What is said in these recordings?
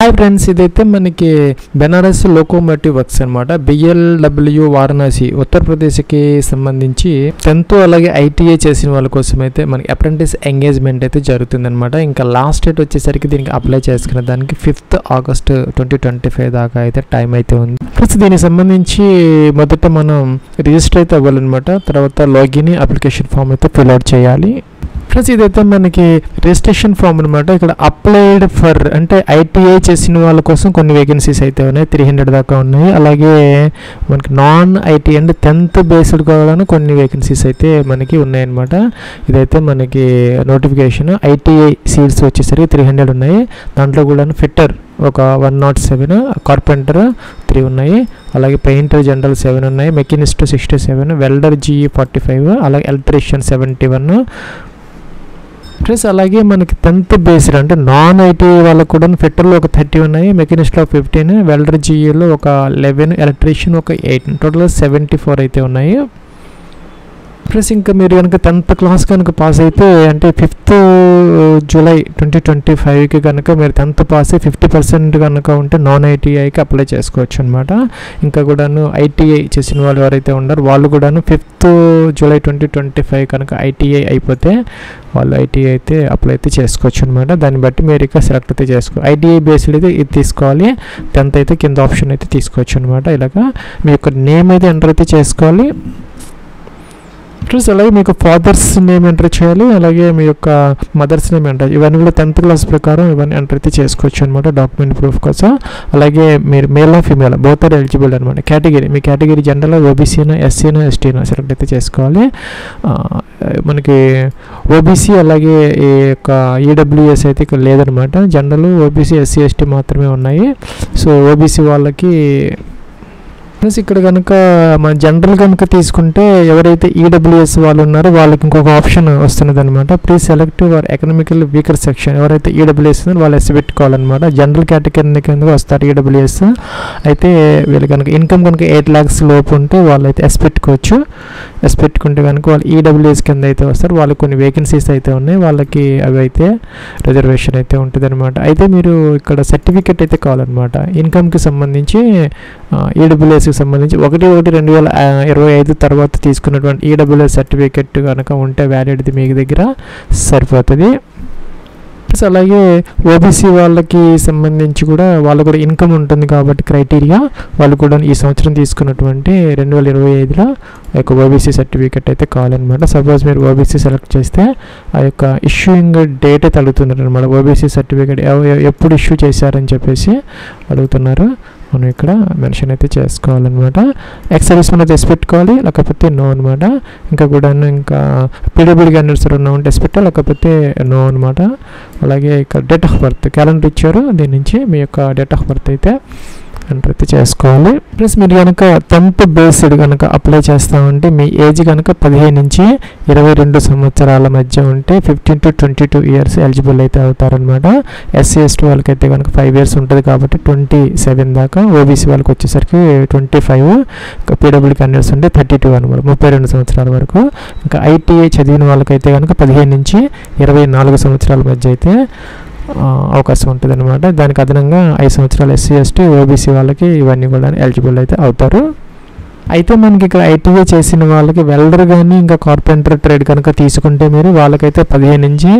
Hi friends, ఇదైతే మనకి Banaras locomotive works అనమాట. బిఎల్డబ్ల్యూ వారణాసి ఉత్తరప్రదేశ్కి సంబంధించి 10th అలాగే ఐటీఐ చేసిన వాళ్ళ కోసం అయితే మనకి అప్రెంటిస్ ఎంగేజ్మెంట్ అయితే జరుగుతుందన్నమాట. ఇంకా లాస్ట్ డేట్ వచ్చేసరికి దీనికి అప్లై చేసుకునే దానికి 5th August 2025 దాకా అయితే టైం అయితే ఉంది. ప్లస్ దీనికి సంబంధించి మొదట మనం రిజిస్టర్ అయితే అవ్వాలన్నమాట. తర్వాత లాగిన్ అప్లికేషన్ ఫామ్ అయితే ఫిల్ అవుట్ చేయాలి. ప్లస్ ఇదైతే మనకి రిజిస్ట్రేషన్ ఫామ్ అనమాట. ఇక్కడ అప్లైడ్ ఫర్ అంటే ఐటీఐ చేసిన వాళ్ళ కోసం కొన్ని వేకెన్సీస్ అయితే ఉన్నాయి, 300 దాకా ఉన్నాయి. అలాగే మనకి నాన్ ఐటీ అంటే 10th బేస్డ్ కూడా కొన్ని వేకెన్సీస్ అయితే మనకి ఉన్నాయన్నమాట. ఇదైతే మనకి నోటిఫికేషన్. ఐటీఐ సీట్స్ వచ్చేసరికి 300 ఉన్నాయి. దాంట్లో కూడా ఫిట్టర్ ఒక 107, కార్పెంటర్ 3 ఉన్నాయి, అలాగే పెయింటర్ జనరల్ 7 ఉన్నాయి, మెకానిస్ట్ 67, వెల్డర్ GE 45, అలాగే ఎలక్ట్రీషియన్ 71. ప్లస్ అలాగే మనకి 10th బేస్డ్ అంటే నాన్ ఐటీ వాళ్ళకు కూడా ఫిట్టర్లో ఒక 30 ఉన్నాయి, మెకానిస్ట్లో 15, వెల్డర్ GEలో ఒక 11, ఎలక్ట్రీషియన్ ఒక 8, టోటల్గా 74 అయితే ఉన్నాయి. ప్లస్ ఇంకా మీరు కనుక 10th క్లాస్ కనుక పాస్ అయితే అంటే 5th July 2025కి కనుక మీరు 10th పాస్ 50% కనుక ఉంటే నాన్ ఐటీఐకి అప్లై చేసుకోవచ్చు అనమాట. ఇంకా కూడాను ఐటీఐ చేసిన వాళ్ళు ఎవరైతే ఉన్నారో వాళ్ళు కూడాను 5th July 2025 కనుక ఐటీఐ అయిపోతే వాళ్ళు ఐటీఐ అయితే అప్లై అయితే చేసుకోవచ్చు అనమాట. దాన్ని బట్టి మీరు ఇక సెలెక్ట్ అయితే ఐటీఐ బేస్డ్ అయితే ఇది తీసుకోవాలి. 10th అయితే కింద ఆప్షన్ అయితే తీసుకోవచ్చు అనమాట. ఇలాగా మీ యొక్క నేమ్ అయితే ఎంటర్ అయితే చేసుకోవాలి. ప్లస్ అలాగే మీకు ఫాదర్స్ నేమ్ ఎంటర్ చేయాలి, అలాగే మీ యొక్క మదర్స్ నేమ్ ఎంటర్, ఇవన్నీ కూడా 10th క్లాస్ ప్రకారం ఇవన్నీ ఎంటర్ అయితే చేసుకోవచ్చు అనమాట డాక్యుమెంట్ ప్రూఫ్ కోసం. అలాగే మీరు male female both are eligible అనమాట. కేటగిరీ మీ కేటగిరీ జనరల్ ఓబీసీనా ఎస్సీనా ఎస్టీనా సెలెక్ట్ అయితే చేసుకోవాలి. మనకి ఓబీసీ అలాగే ఈ యొక్క ఈడబ్ల్యూఎస్ అయితే ఇక్కడ లేదనమాట. జనరల్ ఓబీసీ ఎస్సీ ఎస్టీ మాత్రమే ఉన్నాయి. సో ఓబీసీ వాళ్ళకి ప్లస్ ఇక్కడ కనుక మన జనరల్ కనుక తీసుకుంటే ఎవరైతే ఈడబ్ల్యూఎస్ వాళ్ళు ఉన్నారో వాళ్ళకి ఇంకొక ఆప్షన్ వస్తున్నది అనమాట. Please select your economical weaker section. ఎవరైతే ఈడబ్ల్యూఎస్ వాళ్ళు ఎస్ పెట్టుకోవాలన్నమాట. జనరల్ కేటగిరీ కింద వస్తారు ఈడబ్ల్యూఎస్. అయితే వీళ్ళు కనుక ఇన్కమ్ కనుక 8 lakhs లోపు ఉంటే వాళ్ళైతే ఎస్ పెట్టుకోవచ్చు. ఎస్ పెట్టుకుంటే కనుక వాళ్ళు ఈడబ్ల్యూఎస్ కింద అయితే వస్తారు. వాళ్ళకి కొన్ని వేకెన్సీస్ అయితే ఉన్నాయి, వాళ్ళకి అవి అయితే రిజర్వేషన్ అయితే ఉంటుంది అనమాట. అయితే మీరు ఇక్కడ సర్టిఫికెట్ అయితే కావాలన్నమాట. ఇన్కమ్కి సంబంధించి ఈడబ్ల్యూఎస్కి సంబంధించి 1/1/2025 తర్వాత తీసుకున్నటువంటి ఈడబ్ల్యూఎస్ సర్టిఫికెట్ కనుక ఉంటే వ్యాలిడిటీ మీకు దగ్గర సరిపోతుంది. అలాగే ఓబీసీ వాళ్ళకి సంబంధించి కూడా వాళ్ళు కూడా ఇన్కమ్ ఉంటుంది కాబట్టి క్రైటీరియా వాళ్ళు కూడా ఈ సంవత్సరం తీసుకున్నటువంటి 2025లో యొక్క ఓబీసీ సర్టిఫికెట్ అయితే కావాలన్నమాట. సపోజ్ మీరు ఓబీసీ సెలెక్ట్ చేస్తే ఆ యొక్క ఇష్యూయింగ్ డేట్ అయితే అడుగుతున్నారు అనమాట. ఓబీసీ సర్టిఫికెట్ ఎప్పుడు ఇష్యూ చేశారని చెప్పేసి అడుగుతున్నారు. మనం ఇక్కడ మెన్షన్ అయితే చేసుకోవాలన్నమాట. ఎక్స్ సర్వీస్ మనం ఎస్ పెట్టుకోవాలి, లేకపోతే నో అనమాట. ఇంకా కూడా ఇంకా పీడబ్ల్యూడీ క్యాండిడేట్స్ ఉన్న ఉంటే ఎస్ పెట్టాలి, లేకపోతే నో అనమాట. అలాగే ఇక్కడ డేట్ ఆఫ్ బర్త్ క్యాలెండర్ ఇచ్చారు, దీని నుంచి మీ యొక్క డేట్ ఆఫ్ బర్త్ అయితే ఎంటర్ అయితే చేసుకోవాలి. ప్లస్ మీరు కనుక 10th బేస్డ్ కనుక అప్లై చేస్తామంటే మీ ఏజ్ కనుక 15 నుంచి 22 సంవత్సరాల మధ్య ఉంటే 15 to 22 years ఎలిజిబుల్ అయితే అవుతారనమాట. ఎస్సీ ఎస్టీ వాళ్ళకి అయితే కనుక 5 years ఉంటుంది కాబట్టి 27 దాకా. ఓబీసీ వాళ్ళకి వచ్చేసరికి 25, పీడబ్ల్యూడీ క్యాండిడేట్స్ ఉంటే 32 అనమాట, 32 సంవత్సరాల వరకు. ఇంకా ఐటీఐ చదివిన వాళ్ళకైతే కనుక 15 నుంచి 24 సంవత్సరాల మధ్య అయితే అవకాశం ఉంటుంది అనమాట. దానికి అదనంగా 5 సంవత్సరాలు ఎస్సీ ఎస్టీ ఓబీసీ వాళ్ళకి ఇవన్నీ కూడా ఎలిజిబుల్ అయితే అవుతారు. అయితే మనకి ఇక్కడ ఐటీఐ చేసిన వాళ్ళకి వెల్డర్ కానీ ఇంకా కార్పెంటర్ ట్రేడ్ కనుక తీసుకుంటే మీరు వాళ్ళకైతే 15 నుంచి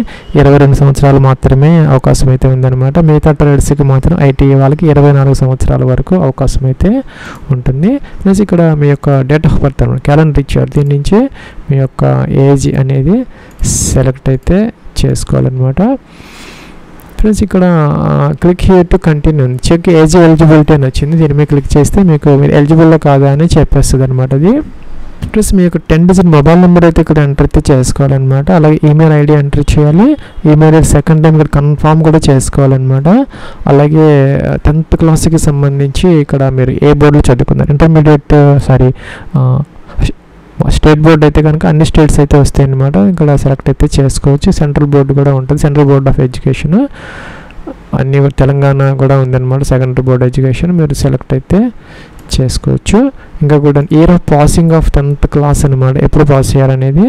22 సంవత్సరాలు మాత్రమే అవకాశం అయితే ఉందన్నమాట. మిగతా ట్రేడ్స్కి మాత్రం ఐటీఐ వాళ్ళకి 24 సంవత్సరాల వరకు అవకాశం అయితే ఉంటుంది. ప్లస్ ఇక్కడ మీ యొక్క డేట్ ఆఫ్ బర్త్ అనమాట క్యాలెండర్ ఇచ్చారు, దీని నుంచి మీ యొక్క ఏజ్ అనేది సెలెక్ట్ అయితే చేసుకోవాలన్నమాట. ఫ్రెండ్స్ ఇక్కడ click here to continue check age eligibility అని వచ్చింది. దీని మీద క్లిక్ చేస్తే మీకు మీరు ఎలిజిబుల్లో కాదా అని చెప్పేస్తుంది అనమాట అది. ప్లస్ మీ యొక్క 10 digit మొబైల్ నెంబర్ అయితే ఇక్కడ ఎంటర్ అయితే చేసుకోవాలన్నమాట. అలాగే ఈమెయిల్ ఐడి ఎంటర్ చేయాలి. ఈమెయిల్ ఐడి సెకండ్ టైం ఇక్కడ కన్ఫామ్ కూడా చేసుకోవాలన్నమాట. అలాగే 10th క్లాస్కి సంబంధించి ఇక్కడ మీరు ఏ బోర్డులో చదువుకున్నారు, ఇంటర్మీడియట్ స్టేట్ బోర్డు అయితే కనుక అన్ని స్టేట్స్ అయితే వస్తాయి అన్నమాట. ఇక్కడ సెలెక్ట్ అయితే చేసుకోవచ్చు. సెంట్రల్ బోర్డు కూడా ఉంటుంది, సెంట్రల్ బోర్డ్ ఆఫ్ ఎడ్యుకేషన్ అన్ని తెలంగాణ కూడా ఉందన్నమాట. సెకండరీ బోర్డ్ ఎడ్యుకేషన్ మీరు సెలెక్ట్ అయితే చేసుకోవచ్చు. ఇంకా కూడా year of passing of 10th class అనమాట, ఎప్పుడు పాస్ చేయాలనేది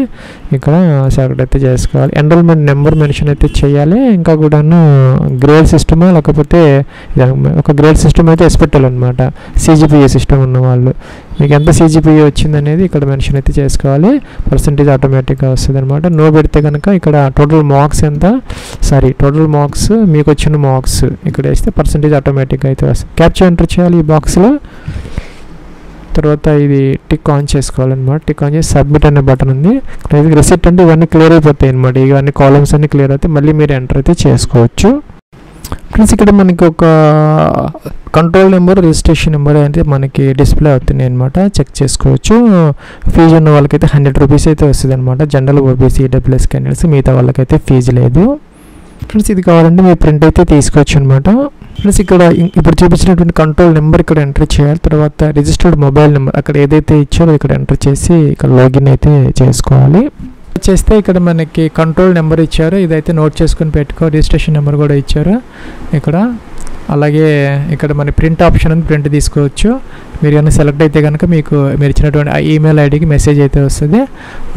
ఇక్కడ సెలెక్ట్ అయితే చేసుకోవాలి. ఎన్రోల్మెంట్ నెంబర్ మెన్షన్ అయితే చేయాలి. ఇంకా కూడాను గ్రేడ్ సిస్టమా లేకపోతే ఒక గ్రేడ్ సిస్టమ్ అయితే వేసి పెట్టాలన్నమాట. CGPA సిస్టమ్ ఉన్న వాళ్ళు మీకు ఎంత CGPA వచ్చిందనేది ఇక్కడ మెన్షన్ అయితే చేసుకోవాలి. పర్సంటేజ్ ఆటోమేటిక్గా వస్తుంది అనమాట. నో పెడితే కనుక ఇక్కడ టోటల్ మార్క్స్ టోటల్ మార్క్స్ మీకు వచ్చిన మార్క్స్ ఇక్కడ వేస్తే పర్సంటేజ్ ఆటోమేటిక్గా అయితే వస్తుంది. క్యాప్చర్ ఎంటర్ చేయాలి ఈ బాక్స్లో. తర్వాత ఇది టిక్ ఆన్ చేసుకోవాలన్నమాట. టిక్ ఆన్ చేసి సబ్మిట్ అనే బటన్ ఉంది. రిసిప్ట్ అంటే ఇవన్నీ క్లియర్ అయిపోతాయి అనమాట. ఇవన్నీ కాలమ్స్ అన్ని క్లియర్ అయితే మళ్ళీ మీరు ఎంటర్ అయితే చేసుకోవచ్చు. ఫ్రెండ్స్ ఇక్కడ మనకి ఒక కంట్రోల్ నెంబర్, రిజిస్ట్రేషన్ నెంబర్ అయితే మనకి డిస్ప్లే అవుతున్నాయి అనమాట. చెక్ చేసుకోవచ్చు. ఫీజు ఉన్న వాళ్ళకైతే 100 రూపీస్ అయితే వస్తుంది అనమాట. జనరల్, OBC, EWS క్యాండిడేట్స్, మిగతా వాళ్ళకైతే ఫీజు లేదు. ఫ్రెండ్స్ ఇది కావాలంటే మీరు ప్రింట్ అయితే తీసుకోవచ్చు అనమాట. ఫ్రెండ్స్ ఇక్కడ ఇప్పుడు చూపించినటువంటి కంట్రోల్ నెంబర్ ఇక్కడ ఎంటర్ చేయాలి. తర్వాత రిజిస్టర్డ్ మొబైల్ నెంబర్ అక్కడ ఏదైతే ఇచ్చారో ఇక్కడ ఎంటర్ చేసి ఇక్కడ లాగిన్ అయితే చేసుకోవాలి. చేస్తే ఇక్కడ మనకి కంట్రోల్ నెంబర్ ఇచ్చారు, ఇదైతే నోట్ చేసుకొని పెట్టుకో. రిజిస్ట్రేషన్ నెంబర్ కూడా ఇచ్చారు ఇక్కడ. అలాగే ఇక్కడ మన ప్రింట్ ఆప్షన్ అని ప్రింట్ తీసుకోవచ్చు. మీరు కనుక సెలెక్ట్ అయితే కనుక మీకు మీరు ఇచ్చినటువంటి ఈమెయిల్ ఐడికి మెసేజ్ అయితే వస్తుంది.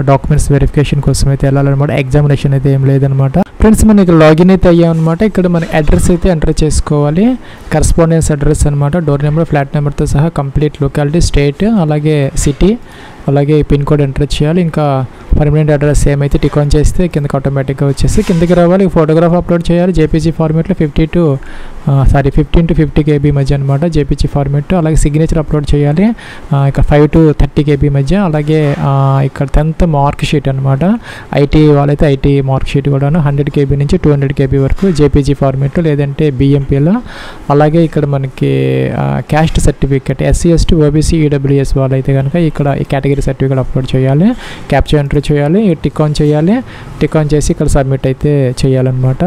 డాక్యుమెంట్స్ వెరిఫికేషన్ కోసం అయితే వెళ్ళాలన్నమాట. ఎగ్జామినేషన్ అయితే ఏం లేదనమాట. ఫ్రెండ్స్ మనం ఇక్కడ లాగిన్ అయితే అయ్యామన్నమాట. ఇక్కడ మన అడ్రస్ అయితే ఎంటర్ చేసుకోవాలి. కరస్పాండెన్స్ అడ్రస్ అనమాట. డోర్ నెంబర్, ఫ్లాట్ నెంబర్తో సహా కంప్లీట్ లొకాలిటీ, స్టేట్, అలాగే సిటీ, అలాగే పిన్ కోడ్ ఎంటర్ చేయాలి. ఇంకా పర్మనెంట్ అడ్రస్ ఏమైతే టిక్ ఆన్ చేస్తే కిందకి ఆటోమేటిక్గా వచ్చేసి కిందకి రావాలి. ఫోటోగ్రాఫ్ అప్లోడ్ చేయాలి. JPG ఫార్మేట్లో 15 to 50 KB మధ్య అనమాట. JPG format. అలాగే సిగ్నేచర్ అప్లోడ్ చేయాలి. ఇక 5 to 30 KB మధ్య. అలాగే ఇక్కడ 10th మార్క్ షీట్ అనమాట. IT వాళ్ళైతే IT మార్క్ షీట్ కూడా 100 KB నుంచి 200 KB వరకు JPG ఫార్మేట్, లేదంటే BMPలో. అలాగే ఇక్కడ మనకి caste certificate SC, ST, OBC, EWS వాళ్ళైతే కనుక ఇక్కడ ఈ కేటగిరీ సర్టిఫికేట్ అప్లోడ్ చేయాలి. క్యాప్చర్ ఎంటర్ చేయాలి. టిక్ ఆన్ చేయాలి. టిక్ ఆన్ చేసి ఇక్కడ సబ్మిట్ అయితే చేయాలన్నమాట.